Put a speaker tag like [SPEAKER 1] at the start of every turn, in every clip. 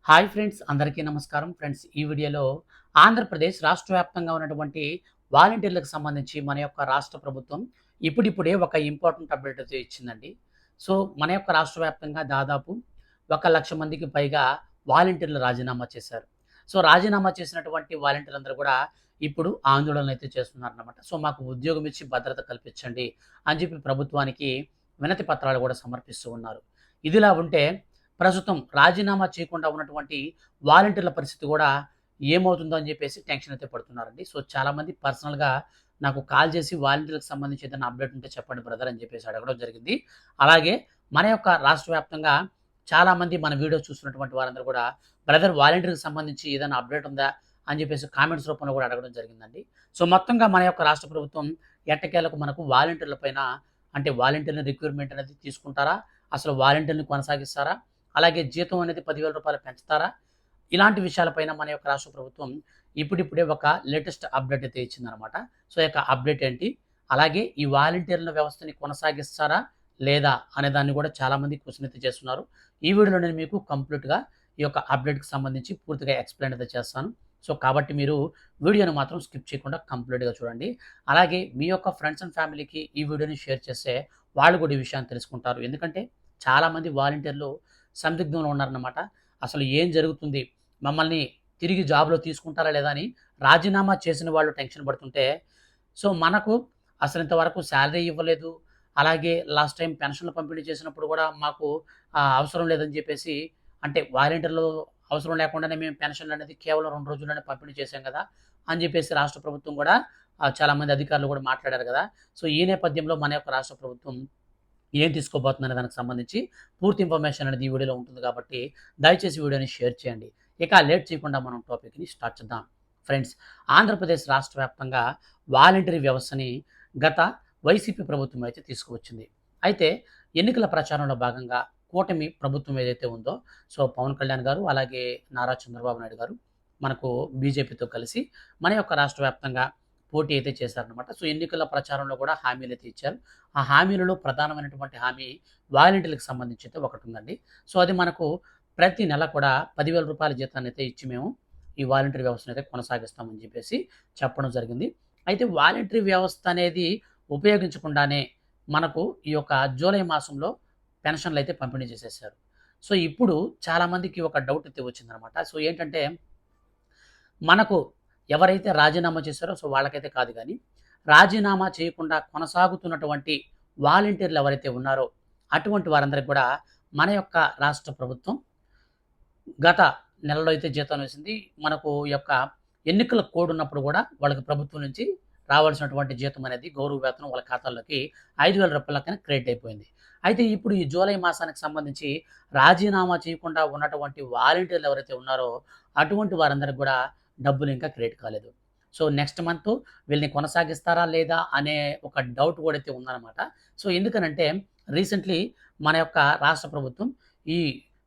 [SPEAKER 1] Hi friends, అందరికీ నమస్కారం. Friends, ఈ వీడియోలో ఆంధ్రప్రదేశ్ రాష్ట్ర వ్యాప్తంగా ఉన్నటువంటి వాలంటీర్లకు సంబంధించి మన యొక్క రాష్ట్ర ప్రభుత్వం ఇప్పుడిప్పుడే ఒక ఇంపార్టెంట్ అప్డేట్ అయితే ఇచ్చిందండి. సో, మన యొక్క రాష్ట్ర వ్యాప్తంగా దాదాపు 1,00,000 మందికి పైగా వాలంటీర్లు రాజీనామా చేశారు. సో, రాజీనామా చేసినటువంటి వాలంటీర్లందరూ కూడా ఇప్పుడు ఆందోళన అయితే చేస్తున్నారన్నమాట. సో, మాకు ఉద్యోగం ఇచ్చి భద్రత కల్పించండి అని చెప్పి ప్రభుత్వానికి వినతి పత్రాలు కూడా సమర్పిస్తూ ఉన్నారు. ఇదిలా ఉంటే ప్రస్తుతం రాజీనామా చేయకుండా ఉన్నటువంటి వాలంటీర్ల పరిస్థితి కూడా ఏమవుతుందో అని చెప్పేసి టెన్షన్ అయితే పడుతున్నారండి. సో, చాలామంది పర్సనల్‌గా నాకు కాల్ చేసి వాలంటీర్లకు సంబంధించి ఏదైనా అప్డేట్ ఉంటే చెప్పండి బ్రదర్ అని చెప్పేసి అడగడం జరిగింది. అలాగే మన యొక్క రాష్ట్ర వ్యాప్తంగా చాలామంది మన వీడియో చూస్తున్నటువంటి వారందరూ కూడా బ్రదర్ వాలంటీర్‌కి సంబంధించి ఏదైనా అప్డేట్ ఉందా అని చెప్పేసి కామెంట్స్ రూపంలో కూడా అడగడం జరిగిందండి. సో, మొత్తంగా మన యొక్క రాష్ట్ర ప్రభుత్వం ఎట్టకేలకు మనకు వాలంటీర్ల పైన అంటే వాలంటీర్‌ల రిక్రూట్‌మెంట్ అనేది తీసుకుంటారా? అసలు వాలంటీర్‌ని కొనసాగిస్తారా? అలాగే జీతం అనేది రూ. 10,000 పెంచుతారా? ఇలాంటి విషయాలపైన మన యొక్క రాష్ట్ర ప్రభుత్వం ఇప్పుడిప్పుడే ఒక లేటెస్ట్ అప్డేట్ అయితే ఇచ్చిందనమాట. సో, ఈ యొక్క అప్డేట్ ఏంటి? అలాగే ఈ వాలంటీర్ల వ్యవస్థని కొనసాగిస్తారా? లేదా? అనే దాన్ని కూడా చాలామంది క్వెషన్ అయితే చేస్తున్నారు. ఈ వీడియోలో నేను మీకు కంప్లీట్‌గా ఈ యొక్క అప్డేట్‌కి సంబంధించి పూర్తిగా ఎక్స్‌ప్లెయిన్ అయితే చేస్తాను. సో, కాబట్టి మీరు వీడియోని మాత్రం స్కిప్ చేయకుండా కంప్లీట్‌గా చూడండి. అలాగే మీ యొక్క ఫ్రెండ్స్ అండ్ ఫ్యామిలీకి ఈ వీడియోని షేర్ చేస్తే వాళ్ళు కూడా ఈ విషయాన్ని తెలుసుకుంటారు. ఎందుకంటే చాలామంది వాలంటీర్లు సందిగ్ధంలో ఉన్నారన్నమాట. అసలు ఏం జరుగుతుంది? మమ్మల్ని తిరిగి జాబ్‌లో తీసుకుంటారా లేదా అని రాజీనామా చేసిన వాళ్ళు టెన్షన్ పడుతుంటే, సో, మనకు అసలు ఇంతవరకు సాలరీ ఇవ్వలేదు. అలాగే లాస్ట్ టైమ్ పెన్షన్‌లు పంపిణీ చేసినప్పుడు కూడా మాకు అవసరం లేదని చెప్పేసి అంటే వాలంటీర్లు అవసరం లేకుండానే మేము పెన్షన్‌లనేది కేవలం 2 రోజుల్లోనే పంపిణీ చేశాం కదా! అని చెప్పేసి రాష్ట్ర ప్రభుత్వం కూడా చాలామంది అధికారులు కూడా మాట్లాడారు కదా! సో, ఈ నేపథ్యంలో మన యొక్క రాష్ట్ర ప్రభుత్వం ఏం తీసుకోబోతుందనే దానికి సంబంధించి పూర్తి ఇన్ఫర్మేషన్ అనేది ఈ వీడియోలో ఉంటుంది కాబట్టి దయచేసి వీడియోని షేర్ చేయండి. ఇక లేట్ చేయకుండా మనం టాపిక్‌ని స్టార్ట్ చేద్దాం. ఫ్రెండ్స్, ఆంధ్రప్రదేశ్ రాష్ట్ర వ్యాప్తంగా వాలంటరీ వ్యవస్థని గత వైసీపీ ప్రభుత్వం అయితే తీసుకువచ్చింది. అయితే ఎన్నికల ప్రచారంలో భాగంగా కూటమి ప్రభుత్వం ఏదైతే ఉందో, సో, పవన్ కళ్యాణ్ గారు అలాగే నారా చంద్రబాబు నాయుడు గారు మనకు బీజేపీతో కలిసి మన యొక్క రాష్ట్ర వ్యాప్తంగా పోటీ అయితే చేశారనమాట. సో, ఎన్నికల ప్రచారంలో కూడా హామీలైతే ఇచ్చారు. ఆ హామీలలో ప్రధానమైనటువంటి హామీ వాలంటీర్‌లకు సంబంధించి అయితే ఒకటుందండి. సో, అది మనకు ప్రతి నెల కూడా రూ. 10,000 జీతాన్నయితే ఇచ్చి మేము ఈ వాలంటీర్ వ్యవస్థనైతే కొనసాగిస్తామని చెప్పేసి చెప్పడం జరిగింది. అయితే వాలంటరీ వ్యవస్థ అనేది ఉపయోగించకుండానే మనకు ఈ యొక్క జూలై మాసంలో పెన్షన్‌లయితే పంపిణీ చేసేశారు. సో, ఇప్పుడు చాలామందికి ఒక డౌట్ అయితే వచ్చిందనమాట. సో, ఏంటంటే మనకు ఎవరైతే రాజీనామా చేశారో సో, వాళ్ళకైతే కాదు గానీ, రాజీనామా చేయకుండా కొనసాగుతున్నటువంటి వాలంటీర్లు ఎవరైతే ఉన్నారో, అటువంటి వారందరికి కూడా మన యొక్క రాష్ట్ర ప్రభుత్వం గత నెలలో అయితే జీతం వేసింది. మనకు ఈ యొక్క ఎన్నికల కోడ్ ఉన్నప్పుడు గూడా వాళ్ళకి ప్రభుత్వం నుంచి రావాల్సినటువంటి జీతం అనేది గౌరవ వేతనం వాళ్ళ ఖాతాల్లోకి రూ. 5,000 లెక్కన క్రెడిట్ అయిపోయింది. అయితే ఇప్పుడు ఈ జూలై మాసానికి సంబంధించి రాజీనామా చేయకుండా ఉన్నటువంటి వాలంటీర్లు ఎవరైతే ఉన్నారో, అటువంటి వారందరికి గూడా డబ్బులు ఇంకా క్రెడిట్ కాలేదు. సో, నెక్స్ట్ మంత్ వీళ్ళని కొనసాగిస్తారా లేదా అనే ఒక డౌట్ కూడా అయితే ఉందన్నమాట. సో, ఎందుకనంటే రీసెంట్‌లీ మన యొక్క రాష్ట్ర ప్రభుత్వం ఈ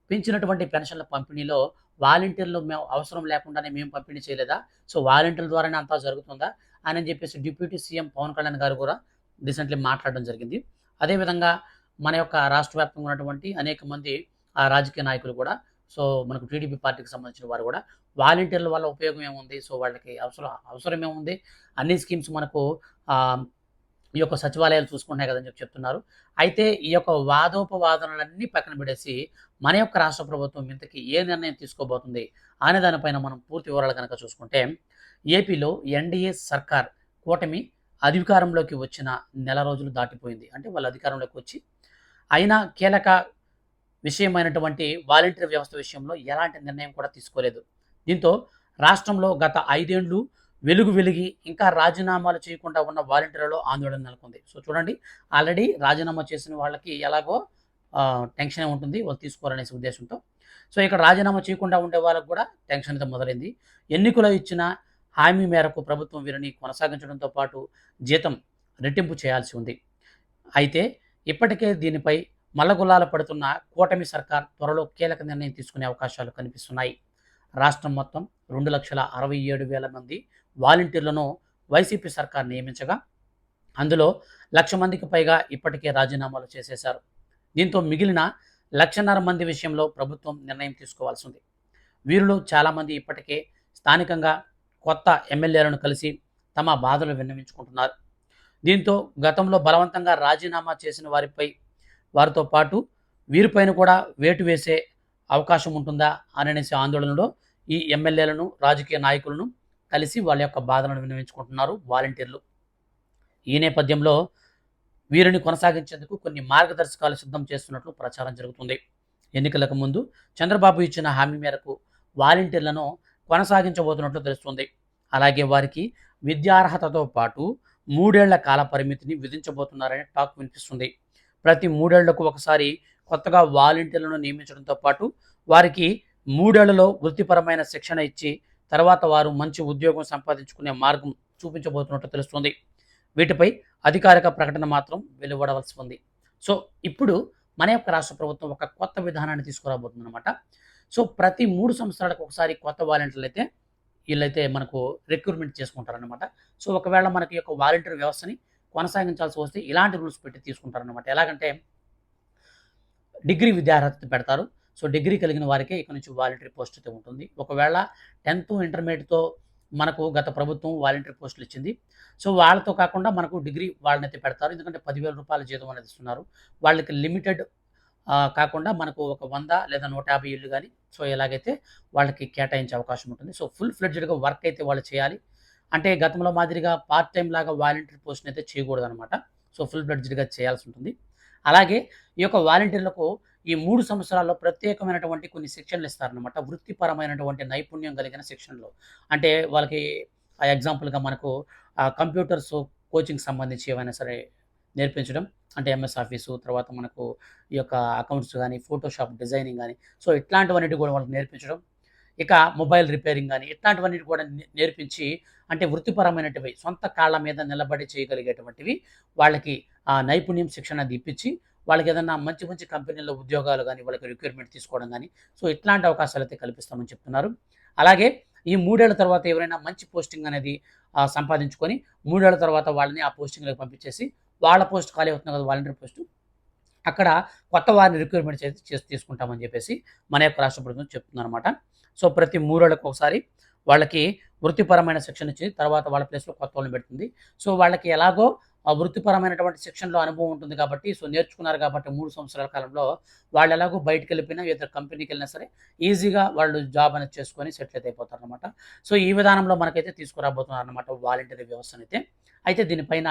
[SPEAKER 1] పెంచినటువంటి పెన్షన్ల పంపిణీలో వాలంటీర్లు మేము అవసరం లేకుండానే మేము పంపిణీ చేయలేదా? సో, వాలంటీర్ల ద్వారానే అంతా జరుగుతుందా? అని చెప్పేసి డిప్యూటీ సీఎం పవన్ కళ్యాణ్ గారు కూడా రీసెంట్‌లీ మాట్లాడడం జరిగింది. అదేవిధంగా మన యొక్క రాష్ట్ర వ్యాప్తంగా ఉన్నటువంటి అనేక మంది రాజకీయ నాయకులు కూడా సో, మనకు టీడీపీ పార్టీకి సంబంధించిన వారు కూడా వాలంటీర్ల వల్ల ఉపయోగం ఏముంది? సో, వాళ్ళకి అవసరం ఏముంది? అన్ని స్కీమ్స్ మనకు ఆహ్, ఈ యొక్క సచివాలయాలు చూసుకుంటున్నాయి కదని చెప్పి చెప్తున్నారు. అయితే ఈ యొక్క వాదోపవాదనలన్నీ పక్కన పెట్టేసి మన యొక్క రాష్ట్ర ప్రభుత్వం ఇంతకీ ఏ నిర్ణయం తీసుకోబోతుంది అనే దానిపైన మనం పూర్తి వివరాలు గనక చూసుకుంటే, ఏపీలో ఎన్‌డీఏ సర్కార్ కూటమి అధికారంలోకి వచ్చిన నెల రోజులు దాటిపోయింది. అంటే వాళ్ళు అధికారంలోకి వచ్చి అయినా కీలక విషయమైనటువంటి వాలంటీర్ వ్యవస్థ విషయంలో ఎలాంటి నిర్ణయం కూడా తీసుకోలేదు. దీంతో రాష్ట్రంలో గత 5 ఏళ్లు వెలిగి ఇంకా రాజీనామాలు చేయకుండా ఉన్న వాలంటీర్లలో ఆందోళన నెలకొంది. సో, చూడండి, ఆల్రెడీ రాజీనామా చేసిన వాళ్ళకి ఎలాగో టెన్షనే ఉంటుంది. వాళ్ళు తీసుకోరనేసి ఉద్దేశంతో. సో, ఇక్కడ రాజీనామా చేయకుండా ఉండే వాళ్ళకి కూడా టెన్షన్ అయితే మొదలైంది. ఎన్నికలో ఇచ్చిన హామీ మేరకు ప్రభుత్వం వీరిని కొనసాగించడంతో పాటు జీతం రెట్టింపు చేయాల్సి ఉంది. అయితే ఇప్పటికే దీనిపై మల్లగుల్లాలు పడుతున్న కూటమి సర్కార్ త్వరలో కీలక నిర్ణయం తీసుకునే అవకాశాలు కనిపిస్తున్నాయి. రాష్ట్రం మొత్తం 2,67,000 మంది వాలంటీర్లను వైసీపీ సర్కార్ నియమించగా, అందులో 1,00,000 మందికి పైగా ఇప్పటికే రాజీనామాలు చేసేశారు. దీంతో మిగిలిన 1,50,000 మంది విషయంలో ప్రభుత్వం నిర్ణయం తీసుకోవాల్సి ఉంది. వీరిలో చాలామంది ఇప్పటికే స్థానికంగా కొత్త ఎమ్మెల్యేలను కలిసి తమ బాధలు విన్నవించుకుంటున్నారు. దీంతో గతంలో బలవంతంగా రాజీనామా చేసిన వారితో పాటు వీరిపైన కూడా వేటు వేసే అవకాశం ఉంటుందా అనేసి ఆందోళనలో ఈ ఎమ్మెల్యేలను, రాజకీయ నాయకులను కలిసి వాళ్ళ యొక్క బాధలను విన్నవించుకుంటున్నారు వాలంటీర్లు. ఈ నేపథ్యంలో వీరిని కొనసాగించేందుకు కొన్ని మార్గదర్శకాలు సిద్ధం చేస్తున్నట్లు ప్రచారం జరుగుతుంది. ఎన్నికలకు ముందు చంద్రబాబు ఇచ్చిన హామీ మేరకు వాలంటీర్లను కొనసాగించబోతున్నట్లు తెలుస్తుంది. అలాగే వారికి విద్యార్హతతో పాటు 3 ఏళ్ల కాల పరిమితిని విధించబోతున్నారనే టాక్ వినిపిస్తుంది. ప్రతి 3 ఏళ్లకు ఒకసారి కొత్తగా వాలంటీర్లను నియమించడంతో పాటు వారికి 3 ఏళ్లలో వృత్తిపరమైన శిక్షణ ఇచ్చి తర్వాత వారు మంచి ఉద్యోగం సంపాదించుకునే మార్గం చూపించబోతున్నట్లు తెలుస్తుంది. వీటిపై అధికారిక ప్రకటన మాత్రం వెలువడవలసి ఉంది. సో ఇప్పుడు మన యొక్క రాష్ట్ర ప్రభుత్వం ఒక కొత్త విధానాన్ని తీసుకురాబోతుందన్నమాట. సో ప్రతి 3 సంవత్సరాలకు ఒకసారి కొత్త వాలంటీర్లు అయితే వీళ్ళైతే మనకు రిక్రూట్మెంట్ చేసుకుంటారనమాట. సో ఒకవేళ మనకి యొక్క వాలంటీర్ వ్యవస్థని కొనసాగించాల్సి వస్తే ఇలాంటి రూల్స్ పెట్టి తీసుకుంటారనమాట. ఎలాగంటే డిగ్రీ విద్యార్హత పెడతారు. సో డిగ్రీ కలిగిన వారికే ఇక నుంచి వాలంటీర్ పోస్ట్ అయితే ఉంటుంది. ఒకవేళ 10th ఇంటర్మీడియట్‌తో మనకు గత ప్రభుత్వం వాలంటీర్ పోస్టులు ఇచ్చింది. సో వాళ్ళతో కాకుండా మనకు డిగ్రీ వాళ్ళనైతే పెడతారు. ఎందుకంటే రూ. 10,000 జీతం అనేది ఇస్తున్నారు. వాళ్ళకి లిమిటెడ్ కాకుండా మనకు ఒక 100 లేదా 150 ఇళ్ళు గాని సో ఎలాగైతే వాళ్ళకి కేటాయించే అవకాశం ఉంటుంది. సో ఫుల్ ఫ్లెడ్జ్డ్‌గా వర్క్ అయితే వాళ్ళు చేయాలి. అంటే గతంలో మాదిరిగా పార్ట్ టైమ్ లాగా వాలంటీర్ పోస్ట్‌ని అయితే చేయకూడదనమాట. సో ఫుల్ ఫ్లెడ్జ్డ్‌గా చేయాల్సి ఉంటుంది. అలాగే ఈ యొక్క వాలంటీర్లకు ఈ 3 సంవత్సరాల్లో ప్రత్యేకమైనటువంటి కొన్ని శిక్షణలు ఇస్తారనమాట. వృత్తిపరమైనటువంటి నైపుణ్యం కలిగిన శిక్షణలు. అంటే వాళ్ళకి ఎగ్జాంపుల్‌గా మనకు కంప్యూటర్స్ కోచింగ్‌కి సంబంధించి ఏవైనా సరే నేర్పించడం. అంటే ఎంఎస్ ఆఫీసు, తర్వాత మనకు ఈ యొక్క అకౌంట్స్ గాని, ఫోటోషాప్ డిజైనింగ్ గాని, సో ఇట్లాంటివన్నిటి కూడా వాళ్ళకి నేర్పించడం. ఇక మొబైల్ రిపేరింగ్ గాని, ఇట్లాంటివన్నిటి కూడా నేర్పించి అంటే వృత్తిపరమైనటివి సొంత కాళ్ళ మీద నిలబడి చేయగలిగేటువంటివి వాళ్ళకి నైపుణ్యం శిక్షణ అది ఇప్పించి, వాళ్ళకేదన్నా మంచి మంచి కంపెనీల్లో ఉద్యోగాలు గాని, వాళ్ళకి రిక్రూట్మెంట్ తీసుకోవడం గాని, సో ఇట్లాంటి అవకాశాలైతే కల్పిస్తామని చెప్తున్నారు. అలాగే ఈ 3 ఏళ్ల తర్వాత ఎవరైనా మంచి పోస్టింగ్ అనేది సంపాదించుకొని 3 ఏళ్ల తర్వాత వాళ్ళని ఆ పోస్టింగ్‌లోకి పంపించేసి, వాళ్ళ పోస్ట్ ఖాళీ అవుతుంది కదా! Volunteer post. అక్కడ కొత్త వారిని రిక్రూట్మెంట్ చేసి తీసుకుంటామని చెప్పేసి మన యొక్క రాష్ట్ర ప్రభుత్వం చెప్తుందనమాట. సో ప్రతి 3 ఏళ్లకు ఒకసారి వాళ్ళకి వృత్తిపరమైన శిక్షణ ఇచ్చి తర్వాత వాళ్ళ ప్లేస్‌లో కొత్త వాళ్ళని పెడుతుంది. సో వాళ్ళకి ఎలాగో ఆ వృత్తిపరమైనటువంటి శిక్షణలో అనుభవం ఉంటుంది కాబట్టి, సో నేర్చుకున్నారు కాబట్టి 3 సంవత్సరాల కాలంలో వాళ్ళు ఎలాగో బయటికెళ్ళిపోయినా ఏదో కంపెనీకెళ్ళినా సరే ఈజీగా వాళ్ళు జాబ్ అనేది చేసుకొని సెటిల్ అయిపోతారనమాట. సో ఈ విధానంలో మనకైతే తీసుకురాబోతున్నారనమాట వాలంటీర్ వ్యవస్థనైతే. అయితే దీనిపైన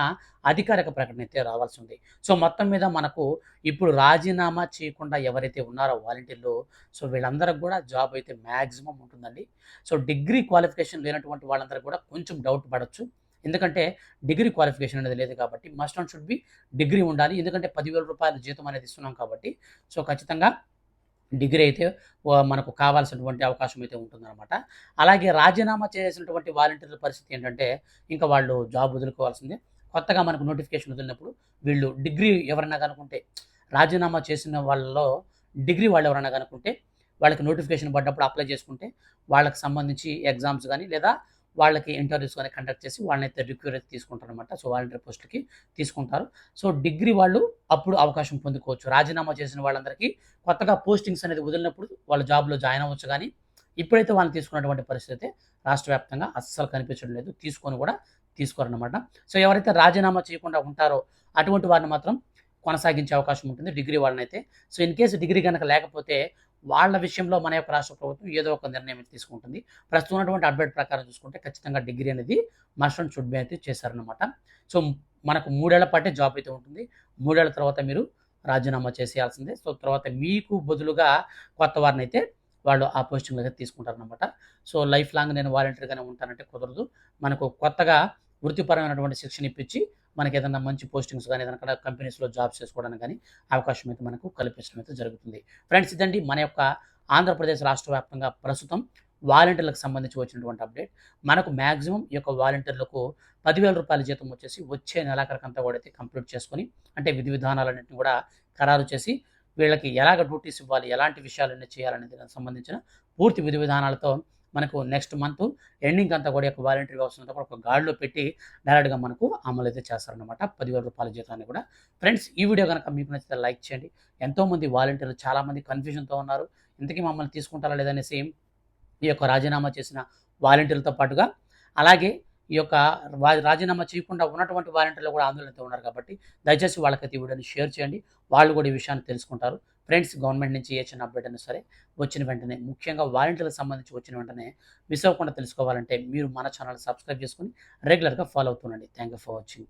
[SPEAKER 1] అధికారిక ప్రకటన అయితే రావాల్సి ఉంది. సో మొత్తం మీద మనకు ఇప్పుడు రాజీనామా చేయకుండా ఎవరైతే ఉన్నారో వాలంటీర్లు, సో వీళ్ళందరికి కూడా జాబ్ అయితే మాక్సిమం ఉంటుందండి. సో డిగ్రీ క్వాలిఫికేషన్ లేనటువంటి వాళ్ళందరికీ కూడా కొంచెం డౌట్ పడొచ్చు. ఎందుకంటే డిగ్రీ క్వాలిఫికేషన్ అనేది లేదు కాబట్టి must and should be degree ఉండాలి. ఎందుకంటే రూ. 10,000 జీతం అనేది ఇస్తున్నాం కాబట్టి, సో ఖచ్చితంగా డిగ్రీ అయితే మనకు కావాల్సినటువంటి అవకాశం అయితే ఉంటుందనమాట. అలాగే రాజీనామా చేసినటువంటి వాలంటీర్ల పరిస్థితి ఏంటంటే, ఇంకా వాళ్ళు జాబ్ వదులుకోవాల్సిందే. కొత్తగా మనకు నోటిఫికేషన్ వదిలినప్పుడు వీళ్ళు డిగ్రీ ఎవరైనా కనుకుంటే, రాజీనామా చేసిన వాళ్ళలో డిగ్రీ వాళ్ళు ఎవరైనా కనుకుంటే, వాళ్ళకి నోటిఫికేషన్ పడ్డప్పుడు అప్లై చేసుకుంటే, వాళ్ళకి సంబంధించి ఎగ్జామ్స్ గాని, లేదా వాళ్ళకి ఇంటర్వ్యూస్ గాని కండక్ట్ చేసి వాళ్ళనైతే రిక్రూట్ అయితే తీసుకుంటారనమాట. సో వాలంటీర్ పోస్ట్‌లకి తీసుకుంటారు. సో డిగ్రీ వాళ్ళు అప్పుడు అవకాశం పొందుకోవచ్చు. రాజీనామా చేసిన వాళ్ళందరికీ కొత్తగా పోస్టింగ్స్ అనేది వదిలినప్పుడు వాళ్ళు జాబ్‌లో జాయిన్ అవ్వచ్చు గానీ, ఇప్పుడైతే వాళ్ళని తీసుకున్నటువంటి పరిస్థితి అయితే రాష్ట్ర వ్యాప్తంగా అస్సలు కనిపించడం లేదు. తీసుకొని కూడా తీసుకోరనమాట. సో ఎవరైతే రాజీనామా చేయకుండా ఉంటారో అటువంటి వారిని మాత్రం కొనసాగించే అవకాశం ఉంటుంది డిగ్రీ వాళ్ళనైతే. సో ఇన్ కేస్ డిగ్రీ గనక లేకపోతే వాళ్ళ విషయంలో మన యొక్క రాష్ట్ర ప్రభుత్వం ఏదో ఒక నిర్ణయం అయితే తీసుకుంటుంది. ప్రస్తుతం ఉన్నటువంటి అప్డేట్ ప్రకారం చూసుకుంటే ఖచ్చితంగా డిగ్రీ అనేది మస్ట్ అండ్ షుడ్ బి అయితే చేశారనమాట. సో మనకు 3 ఏళ్ల పాటే జాబ్ అయితే ఉంటుంది. 3 ఏళ్ల తర్వాత మీరు రాజీనామా చేసేయాల్సిందే. సో తర్వాత మీకు బదులుగా కొత్త వారినైతే వాళ్ళు ఆ పోస్టింగ్‌లోకి తీసుకుంటారనమాట. సో లైఫ్ లాంగ్ నేను వాలంటీర్‌గానే ఉంటానంటే కుదరదు. మనకు కొత్తగా వృత్తిపరమైనటువంటి శిక్షణ ఇప్పించి మనకేదన్నా మంచి పోస్టింగ్స్ గాని, ఏదైనా కంపెనీస్‌లో జాబ్స్ చేసుకోవడానికి గాని అవకాశం అయితే మనకు కల్పించడం అయితే జరుగుతుంది. ఫ్రెండ్స్ ఇదండి మన యొక్క ఆంధ్రప్రదేశ్ రాష్ట్ర వ్యాప్తంగా ప్రస్తుతం వాలంటీర్లకు సంబంధించి వచ్చినటువంటి అప్డేట్. మనకు మాక్సిమం ఈ యొక్క వాలంటీర్లకు రూ. 10,000 జీతం వచ్చేసి వచ్చే నెలాఖరుకంతా కూడా అయితే కంప్లీట్ చేసుకొని, అంటే విధి విధానాలన్నింటిని కూడా ఖరారు చేసి, వీళ్ళకి ఎలాగ డ్యూటీస్ ఇవ్వాలి, ఎలాంటి విషయాలన్నీ చేయాలనే దానికి సంబంధించిన పూర్తి విధి విధానాలతో మనకు నెక్స్ట్ మంత్ ఎండింగ్ అంతా కూడా యొక్క వాలంటీర్ వ్యవస్థ అంతా కూడా ఒక గాడిలో పెట్టి డైరెక్ట్‌గా మనకు అమలు అయితే చేస్తారనమాట. రూ. 10,000 జీతాన్ని కూడా. ఫ్రెండ్స్ ఈ వీడియో గనక మీకు నచ్చితే లైక్ చేయండి. ఎంతోమంది వాలంటీర్లు చాలామంది కన్‌ఫ్యూజన్‌తో ఉన్నారు. ఇంతకీ మమ్మల్ని తీసుకుంటారా లేదా అనేసి ఈ యొక్క రాజీనామా చేసిన వాలంటీర్లతో పాటుగా, అలాగే ఈ యొక్క రాజీనామా చేయకుండా ఉన్నటువంటి వాలంటీర్లు కూడా ఆందోళనతో ఉన్నారు కాబట్టి, దయచేసి వాళ్ళకైతే ఈ వీడియోని షేర్ చేయండి. వాళ్ళు కూడా ఈ విషయాన్ని తెలుసుకుంటారు. ఫ్రెండ్స్, గవర్నమెంట్ నుంచి ఏ చిన్న అప్డేట్ అయినా సరే వచ్చిన వెంటనే, ముఖ్యంగా వాలంటీర్లకు సంబంధించి వచ్చిన వెంటనే మిస్ అవ్వకుండా తెలుసుకోవాలంటే మీరు మన ఛానల్ సబ్స్క్రైబ్ చేసుకొని రెగ్యులర్‌గా ఫాలో అవుతుండండి. Thank you for watching.